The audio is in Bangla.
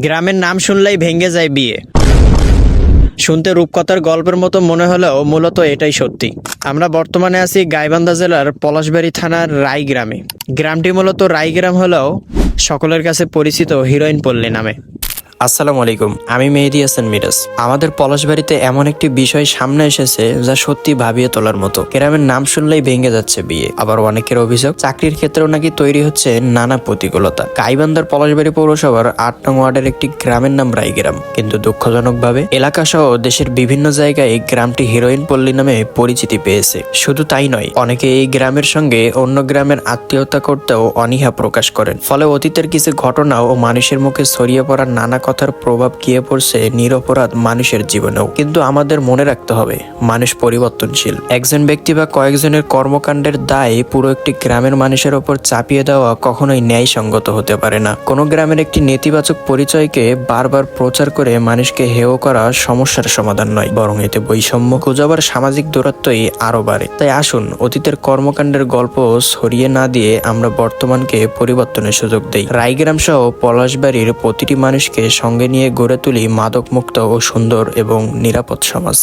গ্রামের নাম শুনলেই ভেঙে যায় বিয়ে। শুনতে রূপকথার গল্পের মতো মনে হলেও মূলত এটাই সত্যি। আমরা বর্তমানে আছি গাইবান্ধা জেলার পলাশবাড়ী থানার রাই গ্রামে। গ্রামটি মূলত রাই গ্রাম হলেও সকলের কাছে পরিচিত হিরোইন পল্লী নামে। আসসালামু আলাইকুম, আমি মেহেদী হাসান মিরাজ। আমাদের পলাশবাড়িতে এমন একটি বিষয় সামনে এসেছে যা সত্যি ভাবিয়ে তোলার মতো। গ্রামের নাম শুনলেই ভেঙে যাচ্ছে বিয়ে। আবার অনেকের অভিযোগ চাকরির ক্ষেত্রেও নাকি তৈরি হচ্ছে নানা প্রতিকূলতা। গাইবান্ধার পলাশবাড়ি পৌরসভার ৮ নং ওয়ার্ডের একটি গ্রামের নাম রাই গ্রাম, কিন্তু দুঃখজনকভাবে এলাকা সহ দেশের বিভিন্ন জায়গায় এই গ্রামটি হিরোইন পল্লী নামে পরিচিতি পেয়েছে। শুধু তাই নয়, অনেকে এই গ্রামের সঙ্গে অন্য গ্রামের আত্মীয়তা করতেও অনীহা প্রকাশ করেন। ফলে অতীতের কিছু ঘটনা ও মানুষের মুখে ছড়িয়ে পড়া নানা কথার প্রভাব গিয়ে পড়ছে নিরপরাধ মানুষের জীবনেও। কিন্তু আমাদের মনে রাখতে হবে, মানুষ পরিবর্তনশীল। একজন ব্যক্তি বা কয়েকজনের কর্মকাণ্ডের দায় পুরো একটি গ্রামের মানুষের ওপর চাপিয়ে দেওয়া কখনোই ন্যায়সঙ্গত হতে পারে না। কোনো গ্রামের একটি নেতিবাচক পরিচয়কে বারবার প্রচার করে মানুষকে হেয় করা সমস্যার সমাধান নয়, বরং এতে বৈষম্য, গুজবার সামাজিক দূরত্বই আরো বাড়ে। তাই আসুন অতীতের কর্মকাণ্ডের গল্প ছড়িয়ে না দিয়ে আমরা বর্তমানকে পরিবর্তনের সুযোগ দেই। রায়গ্রাম সহ পলাশবাড়ির প্রতিটি মানুষকে সঙ্গে নিয়ে গড়ে তুলি মাদকমুক্ত ও সুন্দর এবং নিরাপদ সমাজ।